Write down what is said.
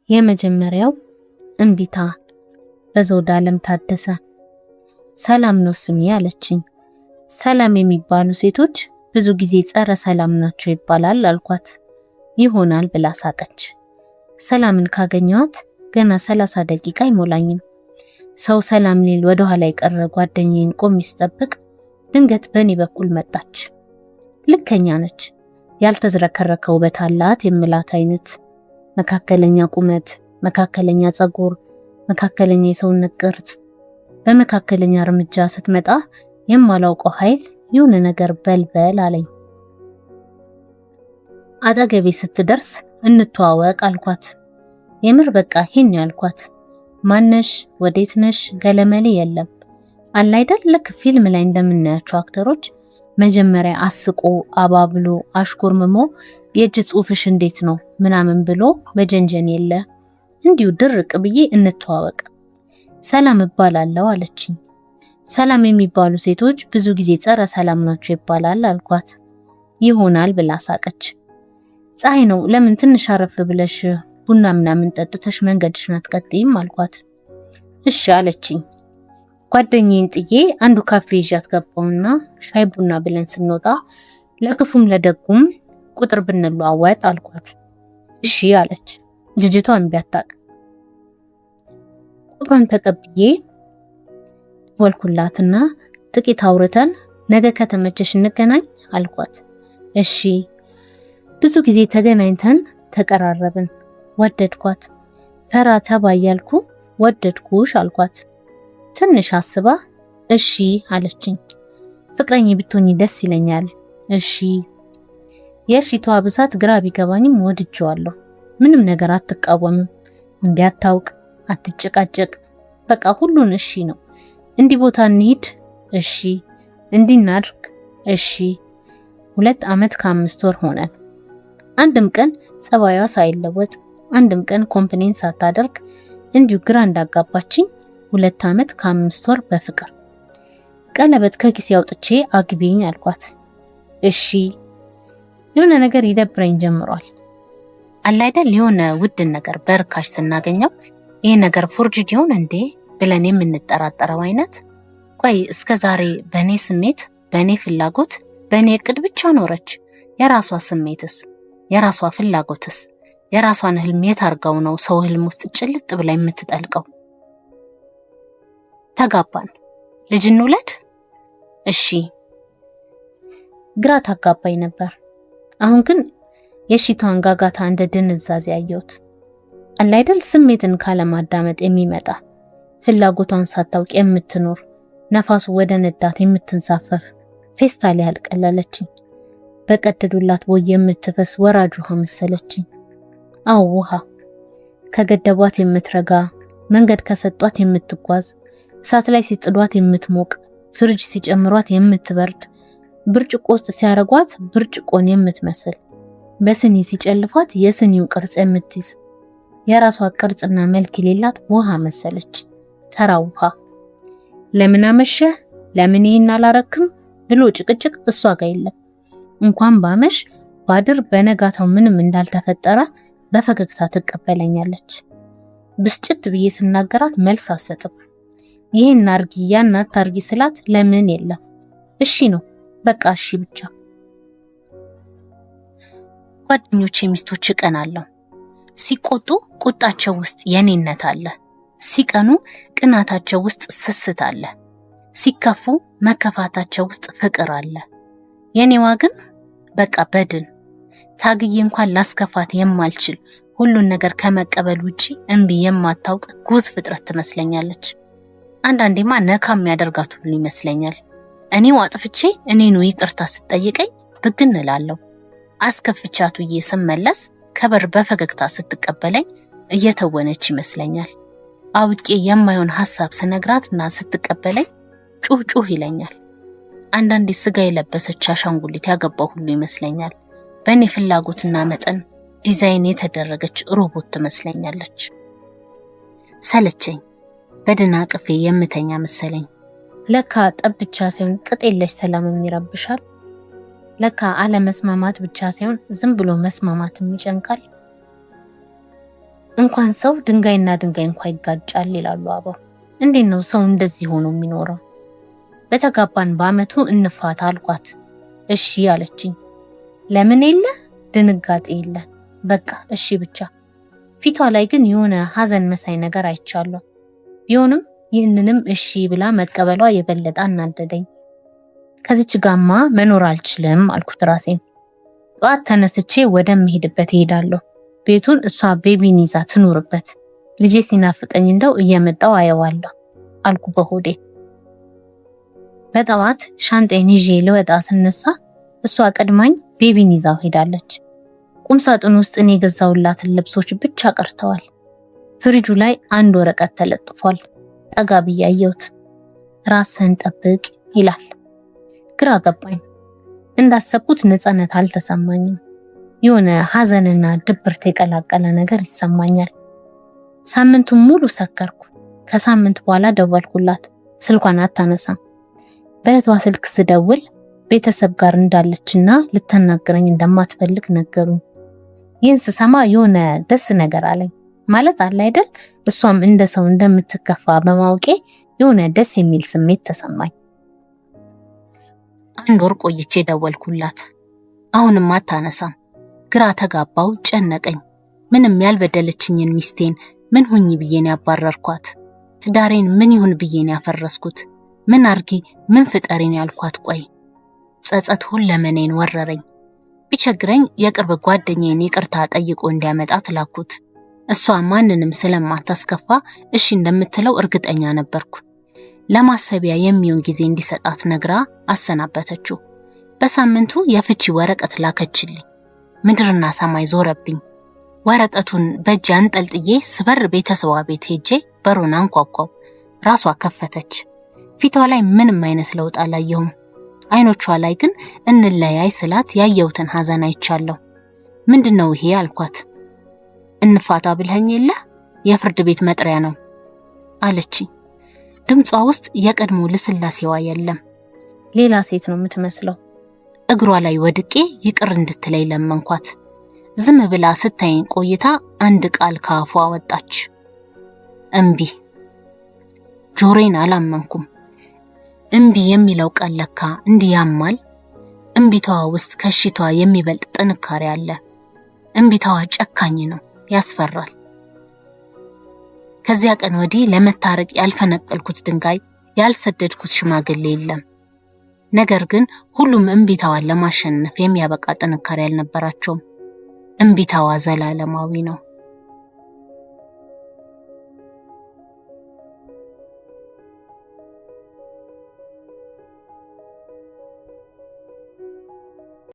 የመጀመሪያው እምቢታ በዘውድ ዓለም ታደሰ። ሰላም ነው ስሜ አለችኝ። ሰላም የሚባሉ ሴቶች ብዙ ጊዜ ጸረ ሰላም ናቸው ይባላል አልኳት። ይሆናል ብላ ሳቀች። ሰላምን ካገኘኋት ገና 30 ደቂቃ አይሞላኝም። ሰው ሰላም ሊል ወደ ኋላ የቀረ ጓደኛዬን ቆሜ ስጠብቅ ድንገት በኔ በኩል መጣች። ልከኛ ነች። ያልተዝረከረከ ውበት አላት የምላት አይነት፣ መካከለኛ ቁመት፣ መካከለኛ ጸጉር፣ መካከለኛ የሰውነት ቅርጽ። በመካከለኛ እርምጃ ስትመጣ የማላውቀው ኃይል የሆነ ነገር በልበል አለኝ። አጠገቤ ስትደርስ እንተዋወቅ አልኳት። የምር በቃ ይሄን ያልኳት። ማነሽ ወዴት ነሽ ገለመሌ የለም። አለ አይደል ልክ ፊልም ላይ እንደምናያቸው አክተሮች መጀመሪያ አስቆ አባብሎ አሽኮርምሞ የእጅ ጽሑፍሽ እንዴት ነው ምናምን ብሎ በጀንጀን የለ። እንዲሁ ድርቅ ብዬ እንተዋወቅ። ሰላም እባላለሁ አለችኝ። ሰላም የሚባሉ ሴቶች ብዙ ጊዜ ጸረ ሰላም ናቸው ይባላል አልኳት። ይሆናል ብላ ሳቀች። ፀሐይ ነው ለምን ትንሽ አረፍ ብለሽ ቡና ምናምን ጠጥተሽ መንገድሽን አትቀጥይም አልኳት። እሺ አለችኝ። ጓደኛዬን ጥዬ አንዱ ካፌ ይዣት ገባውና ሻይ ቡና ብለን ስንወጣ ለክፉም ለደጉም ቁጥር ብንለዋወጥ አልኳት። እሺ አለች። ልጅቷ እምቢ አታውቅ። ቁጥሯን ተቀብዬ ወልኩላትና ጥቂት አውርተን ነገ ከተመቸሽ እንገናኝ አልኳት። እሺ። ብዙ ጊዜ ተገናኝተን ተቀራረብን። ወደድኳት። ተራ ተባ እያልኩ ወደድኩሽ አልኳት። ትንሽ አስባ እሺ አለችኝ። ፍቅረኛ ብትሆኚ ደስ ይለኛል። እሺ። የእሺቷ ብዛት ግራ ቢገባኝም ወድጄዋለሁ። ምንም ነገር አትቃወምም፣ እምቢ አታውቅ፣ አትጨቃጨቅ። በቃ ሁሉን እሺ ነው። እንዲህ ቦታ እንሂድ፣ እሺ። እንዲህ እናድርግ፣ እሺ። 2 ዓመት ከ5 ወር ሆነ። አንድም ቀን ጸባይዋ ሳይለወጥ፣ አንድም ቀን ኮምፕሌን ሳታደርግ እንዲሁ ግራ እንዳጋባችኝ 2 ዓመት ከ5 ወር በፍቅር። ቀለበት ከኪሴ አውጥቼ አግቢኝ አልኳት። እሺ። የሆነ ነገር ይደብረኝ ጀምሯል። አለ አይደል የሆነ ውድን ነገር በርካሽ ስናገኘው ይሄ ነገር ፎርጅድ ይሆን እንዴ ብለን የምንጠራጠረው አይነት። ቆይ እስከ ዛሬ በኔ ስሜት፣ በኔ ፍላጎት፣ በኔ እቅድ ብቻ ኖረች። የራሷ ስሜትስ፣ የራሷ ፍላጎትስ፣ የራሷን ህልም የት አርጋው ነው ሰው ህልም ውስጥ ጭልጥ ብላ የምትጠልቀው? ተጋባን። ልጅ እንውለድ? እሺ። ግራ ታጋባኝ ነበር። አሁን ግን የሺቷን ጋጋታ እንደ ድንዛዜ ያየሁት። አለ አይደል ስሜትን ካለማዳመጥ የሚመጣ ፍላጎቷን ሳታውቅ የምትኖር ነፋሱ ወደ ነዳት የምትንሳፈፍ ፌስታል ያህል ቀለለችኝ። በቀደዱላት ቦይ የምትፈስ ወራጅ ውሃ መሰለችኝ። አዎ ውሃ። ከገደቧት የምትረጋ፣ መንገድ ከሰጧት የምትጓዝ፣ እሳት ላይ ሲጥዷት የምትሞቅ፣ ፍርጅ ሲጨምሯት የምትበርድ፣ ብርጭቆ ውስጥ ሲያረጓት ብርጭቆን የምትመስል፣ በስኒ ሲጨልፏት የስኒው ቅርጽ የምትይዝ፣ የራሷ ቅርጽና መልክ የሌላት ውሃ መሰለች። ተራ ውሃ። ለምን አመሸህ፣ ለምን ይሄን አላረክም ብሎ ጭቅጭቅ እሷ ጋር የለም። እንኳን ባመሽ ባድር በነጋታው ምንም እንዳልተፈጠረ በፈገግታ ትቀበለኛለች። ብስጭት ብዬ ስናገራት መልስ አትሰጥም። ይሄን አርጊ ያን አታርጊ ስላት ለምን የለም። እሺ ነው በቃ እሺ ብቻ። ጓደኞቼ ሚስቶች እቀናለሁ። ሲቆጡ ቁጣቸው ውስጥ የኔነት አለ። ሲቀኑ ቅናታቸው ውስጥ ስስት አለ። ሲከፉ መከፋታቸው ውስጥ ፍቅር አለ። የኔዋ ግን በቃ በድን ታግዬ እንኳን ላስከፋት የማልችል ሁሉን ነገር ከመቀበል ውጪ እምቢ የማታውቅ ጉዝ ፍጥረት ትመስለኛለች። አንዳንዴማ ነካ የሚያደርጋት ሁሉ ይመስለኛል። እኔው አጥፍቼ እኔኑ ይቅርታ ስትጠይቀኝ ብግን እላለሁ። አስከፍቻት ውዬ ስመለስ ከበር በፈገግታ ስትቀበለኝ እየተወነች ይመስለኛል። አውቄ የማይሆን ሐሳብ ስነግራትና ስትቀበለኝ ጩህ ጩህ ይለኛል። አንዳንዴ ስጋ የለበሰች አሻንጉሊት ያገባው ሁሉ ይመስለኛል። በእኔ ፍላጎትና መጠን ዲዛይን የተደረገች ሮቦት ትመስለኛለች። ሰለቸኝ። በድና ቅፌ የምተኛ መሰለኝ። ለካ ጠብ ብቻ ሳይሆን ቅጥ የለሽ ሰላምም ይረብሻል። ለካ አለመስማማት ብቻ ሳይሆን ዝም ብሎ መስማማትም ይጨንቃል። እንኳን ሰው ድንጋይና ድንጋይ እንኳን ይጋጫል ይላሉ አበው። እንዴት ነው ሰው እንደዚህ ሆኖ የሚኖረው? በተጋባን በአመቱ እንፋታ አልኳት። እሺ አለችኝ። ለምን የለ ድንጋጤ የለ በቃ እሺ ብቻ። ፊቷ ላይ ግን የሆነ ሀዘን መሳይ ነገር አይቻለሁ። ቢሆንም ይህንንም እሺ ብላ መቀበሏ የበለጠ አናደደኝ። ከዚች ጋማ መኖር አልችልም አልኩት ራሴን። ጠዋት ተነስቼ ወደምሄድበት እሄዳለሁ። ቤቱን እሷ ቤቢን ይዛ ትኑርበት። ልጄ ሲናፍቀኝ እንደው እየመጣው አየዋለሁ አልኩ በሆዴ። በጠዋት ሻንጤን ይዤ ልወጣ ስነሳ እሷ ቀድማኝ ቤቢን ይዛው ሄዳለች። ቁምሳጥን ውስጥ እኔ የገዛውላትን ልብሶች ብቻ ቀርተዋል። ፍሪጁ ላይ አንድ ወረቀት ተለጥፏል። ጠጋ ብዬ አየሁት። ራስህን ጠብቅ ይላል። ግራ ገባኝ። እንዳሰብኩት ነፃነት አልተሰማኝም። የሆነ ሀዘንና ድብርት የቀላቀለ ነገር ይሰማኛል። ሳምንቱን ሙሉ ሰከርኩ። ከሳምንት በኋላ ደወልኩላት። ስልኳን አታነሳም። በእህቷ ስልክ ስደውል ቤተሰብ ጋር እንዳለችና ልታናገረኝ እንደማትፈልግ ነገሩኝ። ይህን ስሰማ የሆነ ደስ ነገር አለኝ። ማለት አለ አይደል? እሷም እንደ ሰው እንደምትከፋ በማውቄ የሆነ ደስ የሚል ስሜት ተሰማኝ። አንድ ወር ቆይቼ ደወልኩላት። አሁንም አታነሳም። ግራ ተጋባው፣ ጨነቀኝ። ምንም ያልበደለችኝን ሚስቴን ምን ሁኚ ብዬን ያባረርኳት? ትዳሬን ምን ይሁን ብዬን ያፈረስኩት? ምን አርጊ ምን ፍጠሪን ያልኳት? ቆይ ጸጸት ሁለመኔን ወረረኝ። ቢቸግረኝ የቅርብ ጓደኛዬን ይቅርታ ጠይቆ እንዲያመጣ ተላኩት። እሷ ማንንም ስለማታስከፋ እሺ እንደምትለው እርግጠኛ ነበርኩ። ለማሰቢያ የሚሆን ጊዜ እንዲሰጣት ነግራ አሰናበተችው። በሳምንቱ የፍቺ ወረቀት ላከችልኝ። ምድርና ሰማይ ዞረብኝ። ወረቀቱን በእጅ አንጠልጥዬ ስበር ቤተሰቧ ቤት ሄጄ በሩን አንኳኳው። ራሷ ከፈተች። ፊቷ ላይ ምንም አይነት ለውጥ አላየሁም። አይኖቿ ላይ ግን እንለያይ ስላት ያየሁትን ሀዘን አይቻለሁ። ምንድነው ይሄ አልኳት። እንፋታ ብለኸኝ የለ የፍርድ ቤት መጥሪያ ነው አለችኝ። ድምጿ ውስጥ የቀድሞ ልስላሴዋ የለም። ሌላ ሴት ነው የምትመስለው። እግሯ ላይ ወድቄ ይቅር እንድትለይ ለመንኳት። ዝም ብላ ስታይኝ ቆይታ አንድ ቃል ካፏ ወጣች። እምቢ። ጆሮዬን አላመንኩም። እምቢ የሚለው ቃል ለካ እንዲህ ያማል። እምቢታዋ ውስጥ ከሽቷ የሚበልጥ ጥንካሬ አለ። እምቢታዋ ጨካኝ ነው፣ ያስፈራል። ከዚያ ቀን ወዲህ ለመታረቅ ያልፈነቀልኩት ድንጋይ፣ ያልሰደድኩት ሽማግሌ የለም። ነገር ግን ሁሉም እምቢታዋን ለማሸነፍ የሚያበቃ ጥንካሬ አልነበራቸውም። እምቢታዋ ዘላለማዊ ነው።